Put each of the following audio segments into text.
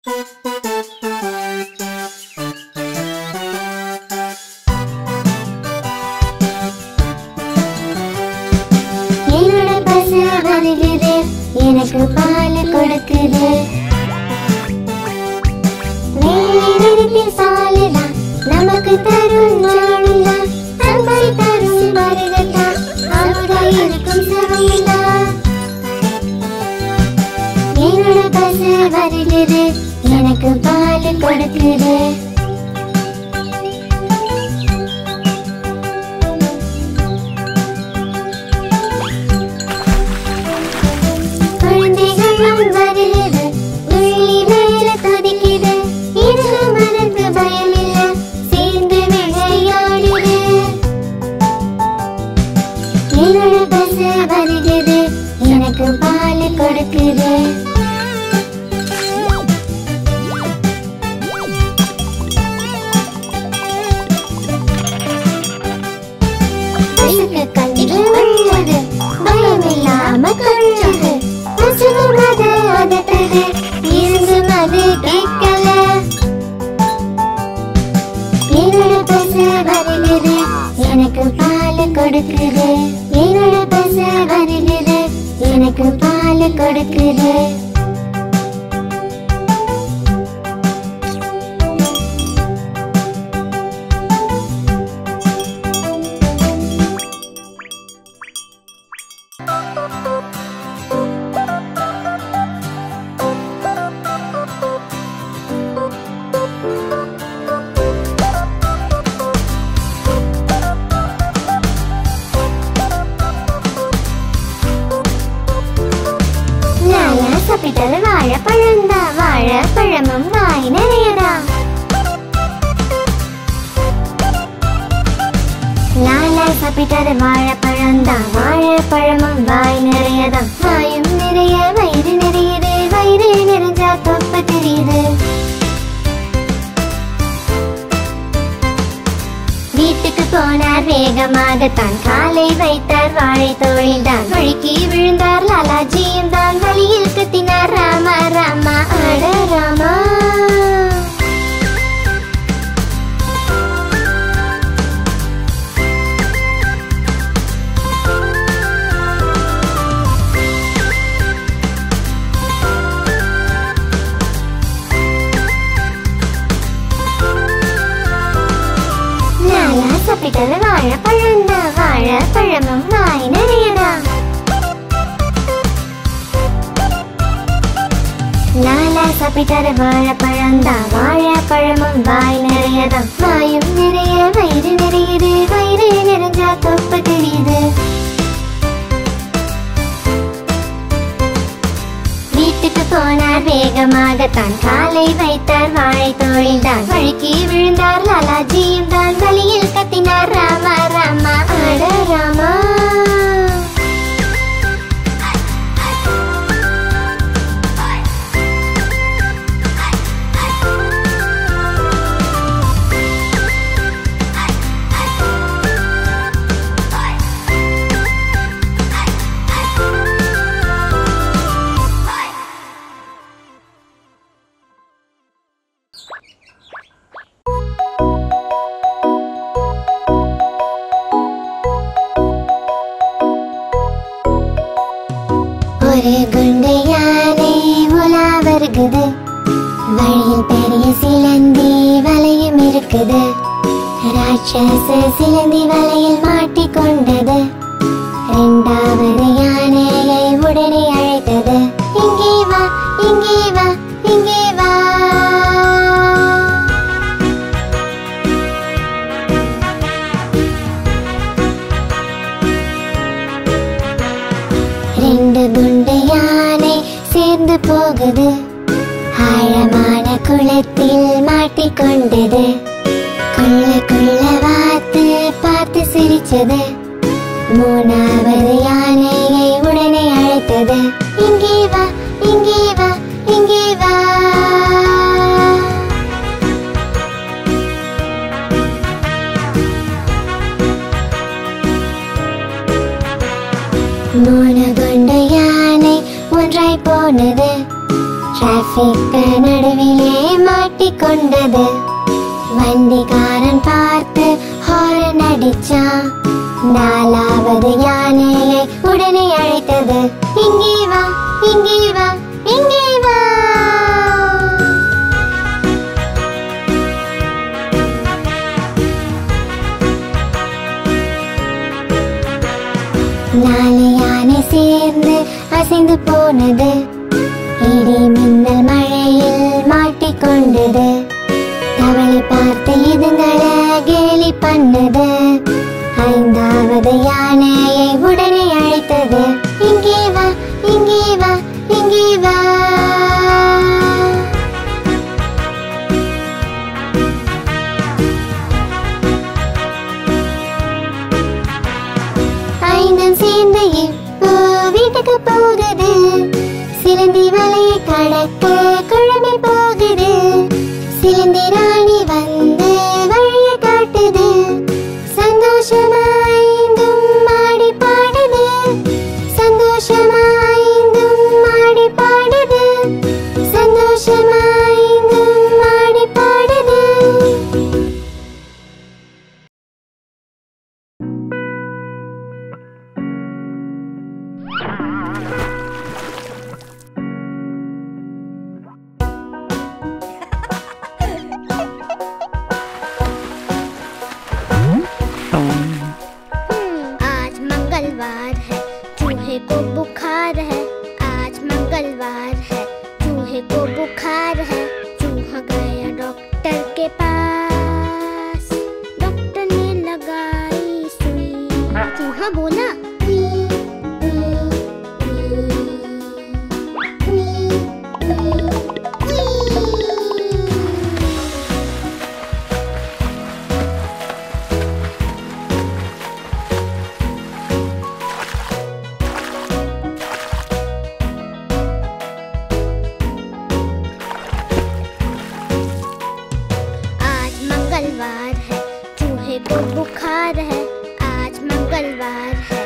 எனக்கு பால் கொடுக்குது. சாலலாம் நமக்கு தரும் நாளுலாம் அன்பை தரும் மருகலாம் அமுதா இருக்கும் சமையலாம். என்னோட பசு வருகிறது எனக்கு பால் கொடுக்குது. எனக்கு பால் கொடுக்குது. பசுக்கு கன்று வந்தது பயமில்லாம கொஞ்சது பசுவும் அது அதட்டது இருந்தும் அது கேட்கல. என்னோட பசு வருகிறது எனக்கு பால் கொடுக்குது. என்னோட பசு வருகிறது எனக்கு பால் கொடுக்குது. சாப்பிட்டது வாழைப்பழந்தா வாழைப்பழமும் வாய் நிறையதா. லாலா சாப்பிட்டது வாழைப்பழந்தா வாழைப்பழமும் வாய் நிறையதா. வாயும் நிறைய வயிறு நிறையுது வயிறு நிறைஞ்சா தொப்பை தெரியுது. வீட்டுக்கு போனார் வேகமாகத்தான் காலை வைத்தார் வாழை தோழில்தான் வழுக்கி விழுந்தார் லாலாஜியும் தான் வழியில் கத்தினார் ராமா ராமா அட ராமா. சாப்பிட்டது வாழைப்பழந்தா வாழைப்பழமும் வாய் நிறையதா. லாலா சாப்பிட்டது வாழைப்பழந்தா வாழைப்பழமும் வாய் நிறையதா. வாயும் நிறைய வயிறு நிறையுது வயிறு நிறைஞ்சா தொப்பை தெரியுது. வீட்டுக்கு போனார் வேகமாகத்தான் காலை வைத்தார் வாழை தோழில்தான் வழுக்கி விழுந்தார் லாலாஜியும் தான் வழியில் கத்தினார் ராமா ராமா அட ராமா. ஒரு குண்டு யானை உலா வருகுது வழியில் பெரிய சிலந்தி வலையும் இருக்குது. ராட்சச சிலந்தி வலையில் மாட்டிக்கொண்டது. இரண்டாவது யானையை உடனே அழைத்தது. இங்கே வா இங்கே வா இங்கே வா. ரெண்டு குண்டு யானை சேர்ந்து போகுது. ஆழமான குளத்தில் மாட்டிக்கொண்டது. குள்ள வாத்து பார்த்து சிரிச்சது. மூணாவது யானையை உடனே அழைத்தது. இங்கே வா இங்கே வா இங்கே வா. மூணு குண்டு யானை ஒன்றாய் போனது. ട്രാഫിക് നടുവിലെ മാട്ടിക്കൊണ്ടത് വണ്ടിക്കാരൻ പാർത്ത് ഹോറൻ അടിച്ചാൻ നാലാവത് യാനയെ ഉടനെ അழைத்தது ഇങ്ങേ വാ ഇങ്ങേ വാ ഇങ്ങേ വാ நாலு யானை சேர்ந்து அசைந்து போனது இடி மின்னல் மழையில் மாட்டிக்கொண்டது தவளை பார்த்து இதுங்களை கேலி பண்ணது ஐந்தாவது யானையை உடனே அழைத்தது இங்கே வா இங்கே வா இங்கே வா ஐந்தும் சேர்ந்து இப்போ வீட்டுக்கு போகுது சிலந்தி வலையை கடக்க குழம்பி போகுது சிலந்தி ராணி வந்து வழிய காட்டுது சந்தோஷமாய்ந்தும் மாடி பாடுது சந்தோஷமாய்ந்தும் மாடி பாடுது சந்தோஷமாய்ந்தும் மாடி பாடுது आज मंगलवार है चूहे को बुखार है आज मंगलवार है चूहे को बुखार है चूहा गया डॉक्टर के पास डॉक्टर ने लगाई सुई चूहा बोला मंगलवार है चूहे को बुखार है आज मंगलवार है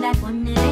வந்தார் பொண்ணு